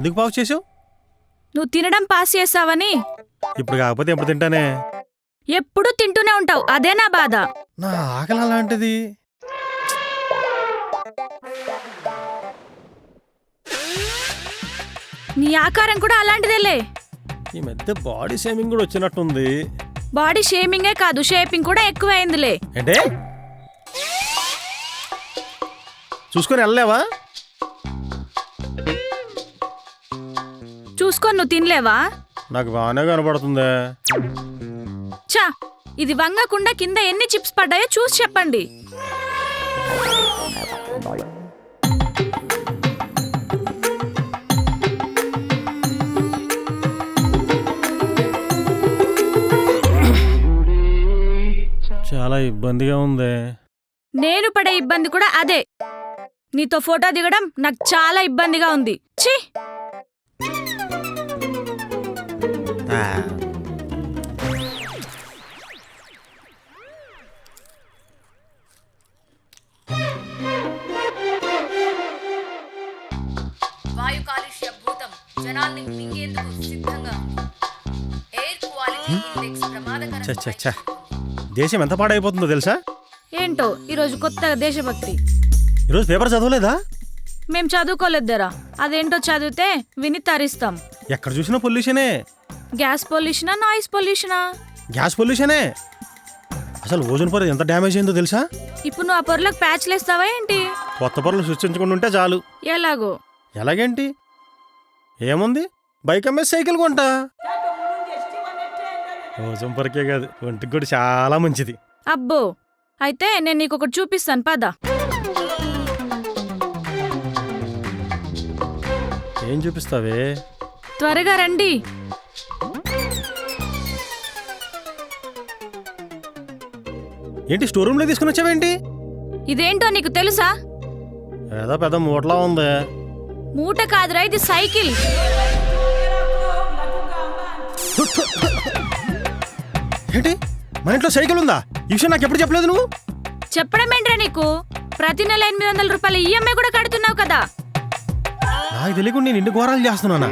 ఎందుకు పావు చేసావు? నువ్వు తినడం పాస్ చేస్తావని. ఇప్పుడు కాకపోతే ఎప్పుడు తింటానే? ఎప్పుడు తింటూనే ఉంటావు, అదే నా బాధ. నా ఆకలి అలాంటిది. నీ ఆకారం కూడా అలాంటిదేలే. ఈ మధ్య బాడీ షేమింగ్ కూడా వచ్చినట్టుంది. బాడీ షేమింగే కాదు, షేపింగ్ కూడా ఎక్కువైందిలే. అంటే చూసుకొని వెళ్ళలేవా? చూసుకొని నువ్వు తినలేవా? నాకు బాగానే కనబడుతుందే. చా, ఇది వంగకుండా కింద ఎన్ని చిప్స్ పడ్డాయో చూసి చెప్పండి. చాలా ఇబ్బందిగా ఉంది. నేను పడే ఇబ్బంది కూడా అదే. నీతో ఫోటో దిగడం నాకు చాలా ఇబ్బందిగా ఉంది. ఛీ! వాయు కాలుష్య భూతం జనాల్ని మింగేందుకు సిద్ధంగా. ఎయిర్ క్వాలిటీ ఇండెక్స్ ప్రమాదకరం. దేశం ఎంత పాడైపోతుందో తెలుసా? ఏంటో ఈరోజు కొత్తగా దేశభక్తి. ఈరోజు పేపర్ చదవలేదా? మేం చదువుకోలేద్దరా. అదేంటో చదివితే విని తరిస్తాం. ఎక్కడ చూసినా పొల్యూషనే. గ్యాస్ పొల్యూషనా, నాయిస్ పొల్యూషనా? గ్యాస్ పొల్యూషనే. అసలు ఓజోన్ పొర ఎంత డ్యామేజ్ అయిందో తెలుసా? ఇప్పుడు నువ్వు ఆ పొరలకు ప్యాచ్లు వేస్తావా ఏంటి? కొత్త పొరలు సృష్టించుకుంటూ ఉంటే చాలు. ఎలాగో? ఎలాగేంటి? ఏముంది, బైక్ అమ్మే సైకిల్ కొంటా. ఓజోన్ పొరకే కాదు, ఒంటికి కూడా చాలా మంచిది. అబ్బో, అయితే నేను నీకు ఒకటి చూపిస్తాను, పద. ఏం చూపిస్తావే? త్వరగా రండి. ఏంటి స్టోర్ రూమ్ లో తీసుకుని వచ్చావేంటి? ఇదేంటో నీకు తెలుసా? ఏదో పెద్ద మూటలా ఉంది. మూట కాదురా, ఇది సైకిల్. ఏంటి, మన ఇంట్లో సైకిల్ ఉందా? ఈ విషయం నాకు ఎప్పుడు చెప్పలేదు నువ్వు. చెప్పడం ఏంట్రా నీకు? ప్రతి నెల 800 రూపాయల ఈఎంఐ కూడా కడుతున్నావు కదా. నాకు తెలియకుండా నేను ఇంటి ఘోరాలు చేస్తున్నానా?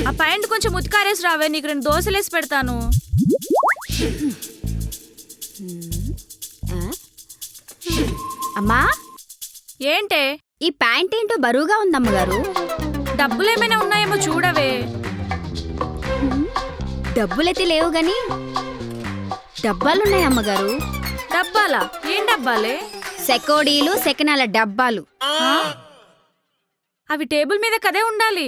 ఆ ప్యాంట్ కొంచెం ఉతికారేసి రావే, నీకు 2 దోశలేసి పెడతాను. అమ్మా, ఏంటే ఈ ప్యాంట్ ఏంటో బరువుగా ఉందమ్మగారు. డబ్బులేమైనా ఉన్నాయేమో చూడవే. డబ్బులైతే లేవు గాని డబ్బాలున్నాయి అమ్మగారు. డబ్బాలా? ఏం డబ్బాలే? సెకోడీలు, సెకనాల డబ్బాలు. అవి టేబుల్ మీద కదే ఉండాలి.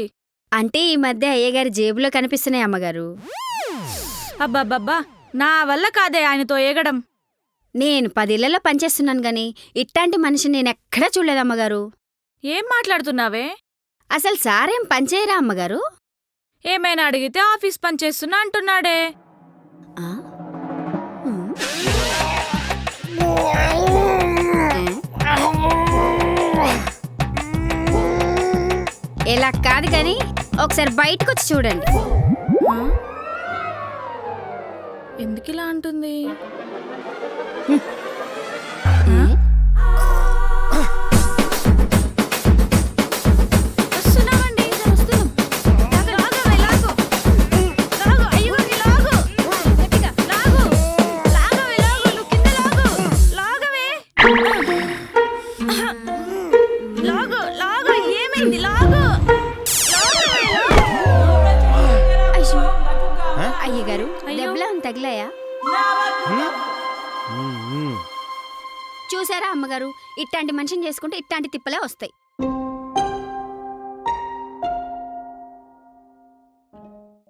అంటే ఈ మధ్య అయ్యగారి జేబులో కనిపిస్తున్నాయి అమ్మగారు. అబ్బాబ్బా, నా వల్ల కాదే ఆయనతో ఏగడం. నేను 10 ఇళ్లలో పనిచేస్తున్నాను గాని ఇట్లాంటి మనిషిని నేనెక్కడా చూడలేదమ్మగారు. ఏం మాట్లాడుతున్నావే? అసలు సారేం పనిచేయరా అమ్మగారు? ఏమైనా అడిగితే ఆఫీస్ పని చేస్తున్నా అంటున్నాడే. ఎలా కాదు గాని ఒకసారి బయటకు వచ్చి చూడండి. ఎందుకిలా అంటుంది? అయ్యగారు, దెబ్బలా తగిలాయా? చూసారా అమ్మగారు, ఇట్లాంటి మనిషిని చేసుకుంటే ఇట్లాంటి తిప్పలే వస్తాయి.